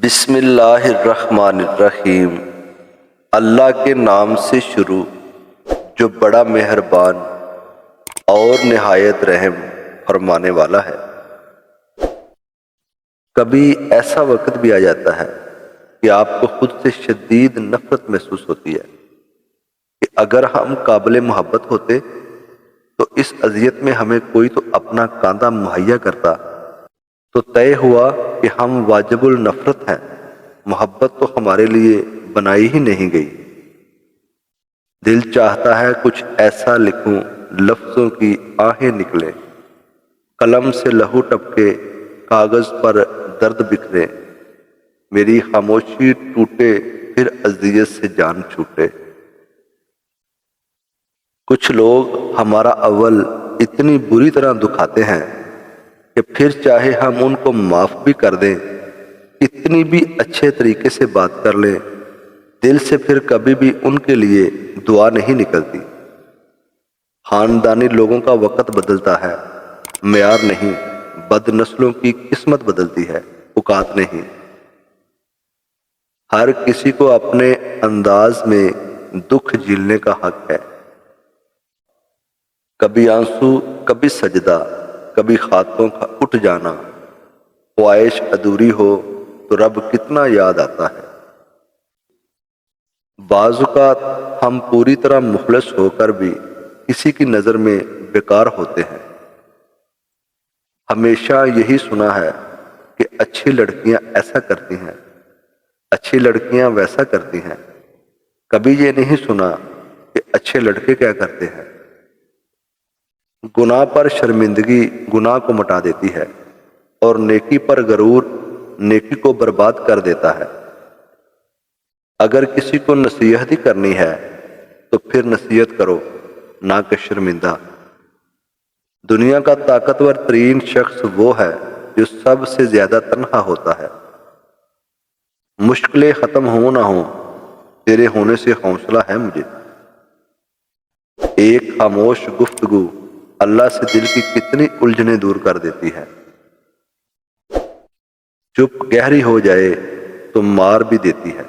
بسم اللہ الرحمن الرحیم۔ اللہ کے نام سے شروع جو بڑا مہربان اور نہایت رحم فرمانے والا ہے۔ کبھی ایسا وقت بھی آ جاتا ہے کہ آپ کو خود سے شدید نفرت محسوس ہوتی ہے کہ اگر ہم قابل محبت ہوتے تو اس اذیت میں ہمیں کوئی تو اپنا کاندھا مہیا کرتا، تو طے ہوا کہ ہم واجب النفرت ہیں، محبت تو ہمارے لیے بنائی ہی نہیں گئی۔ دل چاہتا ہے کچھ ایسا لکھوں لفظوں کی آہیں نکلیں، قلم سے لہو ٹپکے کاغذ پر درد بکھرے، میری خاموشی ٹوٹے پھر اذیت سے جان چھوٹے۔ کچھ لوگ ہمارا اول اتنی بری طرح دکھاتے ہیں کہ پھر چاہے ہم ان کو معاف بھی کر دیں، اتنی بھی اچھے طریقے سے بات کر لیں، دل سے پھر کبھی بھی ان کے لیے دعا نہیں نکلتی۔ خاندانی لوگوں کا وقت بدلتا ہے، معیار نہیں، بد نسلوں کی قسمت بدلتی ہے، اوقات نہیں۔ ہر کسی کو اپنے انداز میں دکھ جھیلنے کا حق ہے، کبھی آنسو، کبھی سجدہ، کبھی خطوں کا اٹھ جانا۔ خواہش ادھوری ہو تو رب کتنا یاد آتا ہے۔ بعض اوقات ہم پوری طرح مخلص ہو کر بھی کسی کی نظر میں بیکار ہوتے ہیں۔ ہمیشہ یہی سنا ہے کہ اچھی لڑکیاں ایسا کرتی ہیں، اچھی لڑکیاں ویسا کرتی ہیں، کبھی یہ نہیں سنا کہ اچھے لڑکے کیا کرتے ہیں۔ گناہ پر شرمندگی گناہ کو مٹا دیتی ہے، اور نیکی پر غرور نیکی کو برباد کر دیتا ہے۔ اگر کسی کو نصیحت ہی کرنی ہے تو پھر نصیحت کرو، نہ کہ شرمندہ۔ دنیا کا طاقتور ترین شخص وہ ہے جو سب سے زیادہ تنہا ہوتا ہے۔ مشکلیں ختم ہوں نہ ہوں، تیرے ہونے سے حوصلہ ہے مجھے۔ ایک خاموش گفتگو اللہ سے دل کی کتنی الجھنیں دور کر دیتی ہے۔ چپ گہری ہو جائے تو مار بھی دیتی ہے۔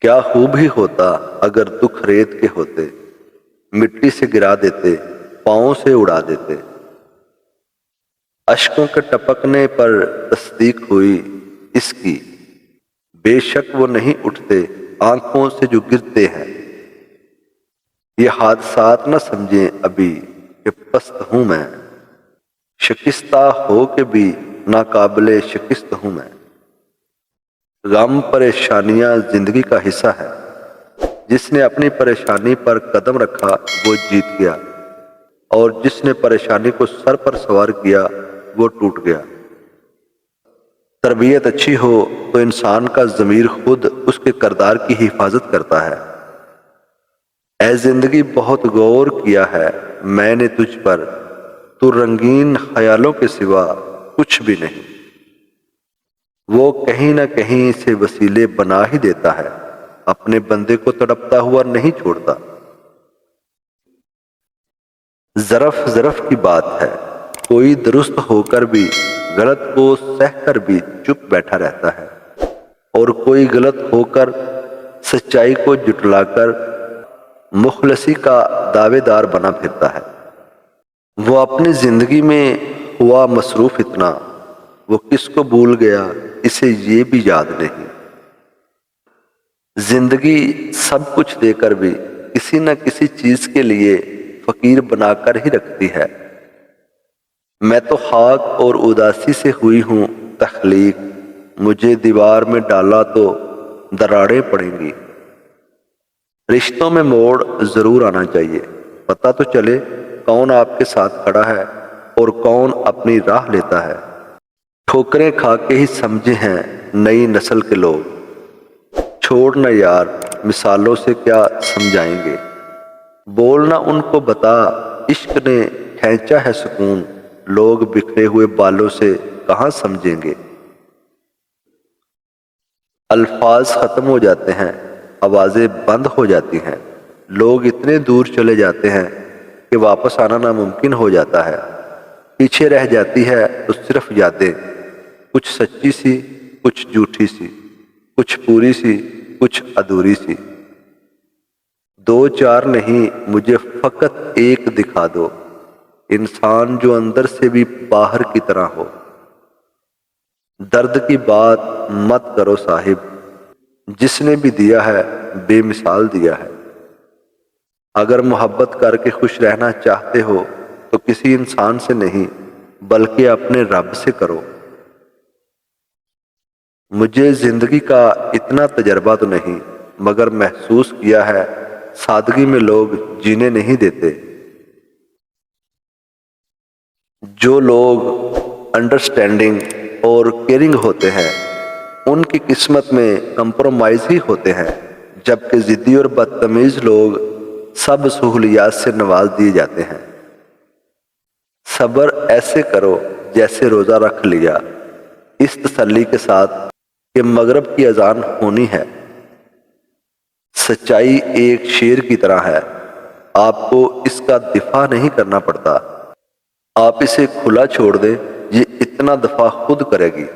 کیا خوب ہی ہوتا اگر دکھ ریت کے ہوتے، مٹی سے گرا دیتے، پاؤں سے اڑا دیتے۔ اشکوں کے ٹپکنے پر تصدیق ہوئی اس کی، بے شک وہ نہیں اٹھتے آنکھوں سے جو گرتے ہیں۔ یہ حادثات نہ سمجھیں ابھی کہ پست ہوں میں، شکستہ ہو کے بھی ناقابل شکست ہوں میں۔ غم پریشانیاں زندگی کا حصہ ہے، جس نے اپنی پریشانی پر قدم رکھا وہ جیت گیا، اور جس نے پریشانی کو سر پر سوار کیا وہ ٹوٹ گیا۔ تربیت اچھی ہو تو انسان کا ضمیر خود اس کے کردار کی حفاظت کرتا ہے۔ اے زندگی بہت غور کیا ہے میں نے تجھ پر، تو رنگین خیالوں کے سوا کچھ بھی نہیں۔ وہ کہیں نہ کہیں سے وسیلے بنا ہی دیتا ہے، اپنے بندے کو تڑپتا ہوا نہیں چھوڑتا۔ ظرف کی بات ہے، کوئی درست ہو کر بھی غلط کو سہ کر بھی چپ بیٹھا رہتا ہے، اور کوئی غلط ہو کر سچائی کو جھٹلا کر مخلصی کا دعوے دار بنا پھرتا ہے۔ وہ اپنی زندگی میں ہوا مصروف اتنا، وہ کس کو بھول گیا اسے یہ بھی یاد نہیں۔ زندگی سب کچھ دے کر بھی کسی نہ کسی چیز کے لیے فقیر بنا کر ہی رکھتی ہے۔ میں تو خاک اور اداسی سے ہوئی ہوں تخلیق، مجھے دیوار میں ڈالا تو دراڑیں پڑیں گی۔ رشتوں میں موڑ ضرور آنا چاہیے، پتہ تو چلے کون آپ کے ساتھ کھڑا ہے اور کون اپنی راہ لیتا ہے۔ ٹھوکریں کھا کے ہی سمجھے ہیں نئی نسل کے لوگ، چھوڑنا یار مثالوں سے کیا سمجھائیں گے۔ بولنا ان کو بتا عشق نے کھینچا ہے سکون، لوگ بکھرے ہوئے بالوں سے کہاں سمجھیں گے۔ الفاظ ختم ہو جاتے ہیں، آوازیں بند ہو جاتی ہیں، لوگ اتنے دور چلے جاتے ہیں کہ واپس آنا ناممکن ہو جاتا ہے۔ پیچھے رہ جاتی ہے تو صرف یادیں، کچھ سچی سی، کچھ جھوٹی سی، کچھ پوری سی، کچھ ادھوری سی۔ دو چار نہیں، مجھے فقط ایک دکھا دو، انسان جو اندر سے بھی باہر کی طرح ہو۔ درد کی بات مت کرو صاحب، جس نے بھی دیا ہے بے مثال دیا ہے۔ اگر محبت کر کے خوش رہنا چاہتے ہو تو کسی انسان سے نہیں بلکہ اپنے رب سے کرو۔ مجھے زندگی کا اتنا تجربہ تو نہیں، مگر محسوس کیا ہے سادگی میں لوگ جینے نہیں دیتے۔ جو لوگ انڈرسٹینڈنگ اور کیئرنگ ہوتے ہیں ان کی قسمت میں کمپرومائز ہی ہوتے ہیں، جبکہ ضدی اور بدتمیز لوگ سب سہولیات سے نواز دیے جاتے ہیں۔ صبر ایسے کرو جیسے روزہ رکھ لیا، اس تسلی کے ساتھ کہ مغرب کی اذان ہونی ہے۔ سچائی ایک شیر کی طرح ہے، آپ کو اس کا دفاع نہیں کرنا پڑتا، آپ اسے کھلا چھوڑ دیں، یہ اتنا دفاع خود کرے گی۔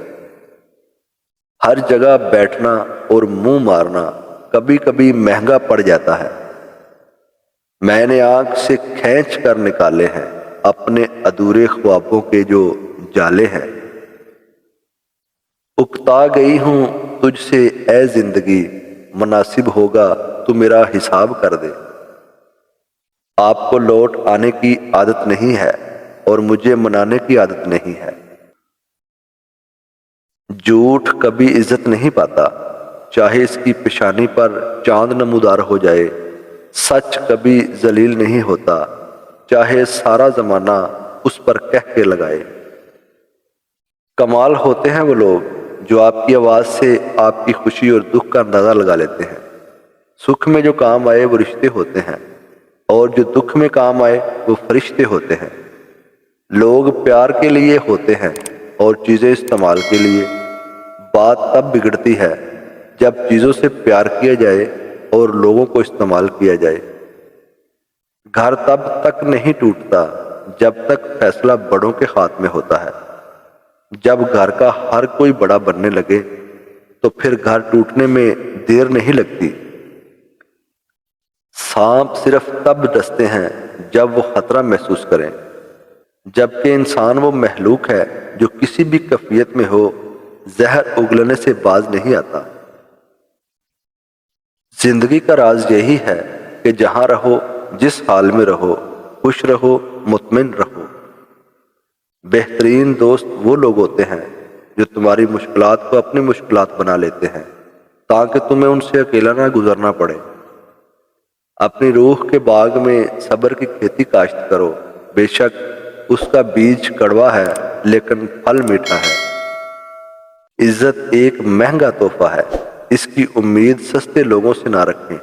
ہر جگہ بیٹھنا اور منہ مارنا کبھی کبھی مہنگا پڑ جاتا ہے۔ میں نے آنکھ سے کھینچ کر نکالے ہیں اپنے ادھورے خوابوں کے جو جالے ہیں۔ اکتا گئی ہوں تجھ سے اے زندگی، مناسب ہوگا تو میرا حساب کر دے۔ آپ کو لوٹ آنے کی عادت نہیں ہے اور مجھے منانے کی عادت نہیں ہے۔ جھوٹ کبھی عزت نہیں پاتا، چاہے اس کی پیشانی پر چاند نمودار ہو جائے۔ سچ کبھی ذلیل نہیں ہوتا، چاہے سارا زمانہ اس پر کہہ کے لگائے۔ کمال ہوتے ہیں وہ لوگ جو آپ کی آواز سے آپ کی خوشی اور دکھ کا اندازہ لگا لیتے ہیں۔ سکھ میں جو کام آئے وہ رشتے ہوتے ہیں، اور جو دکھ میں کام آئے وہ فرشتے ہوتے ہیں۔ لوگ پیار کے لیے ہوتے ہیں اور چیزیں استعمال کے لیے۔ بات تب بگڑتی ہے جب چیزوں سے پیار کیا جائے اور لوگوں کو استعمال کیا جائے۔ گھر تب تک نہیں ٹوٹتا جب تک فیصلہ بڑوں کے ہاتھ میں ہوتا ہے۔ جب گھر کا ہر کوئی بڑا بننے لگے تو پھر گھر ٹوٹنے میں دیر نہیں لگتی۔ سانپ صرف تب ڈستے ہیں جب وہ خطرہ محسوس کریں، جبکہ انسان وہ مخلوق ہے جو کسی بھی کیفیت میں ہو زہر اگلنے سے باز نہیں آتا۔ زندگی کا راز یہی ہے کہ جہاں رہو، جس حال میں رہو، خوش رہو، مطمئن رہو۔ بہترین دوست وہ لوگ ہوتے ہیں جو تمہاری مشکلات کو اپنی مشکلات بنا لیتے ہیں تاکہ تمہیں ان سے اکیلا نہ گزرنا پڑے۔ اپنی روح کے باغ میں صبر کی کھیتی کاشت کرو، بے شک اس کا بیج کڑوا ہے لیکن پھل میٹھا ہے۔ عزت ایک مہنگا تحفہ ہے، اس کی امید سستے لوگوں سے نہ رکھیں۔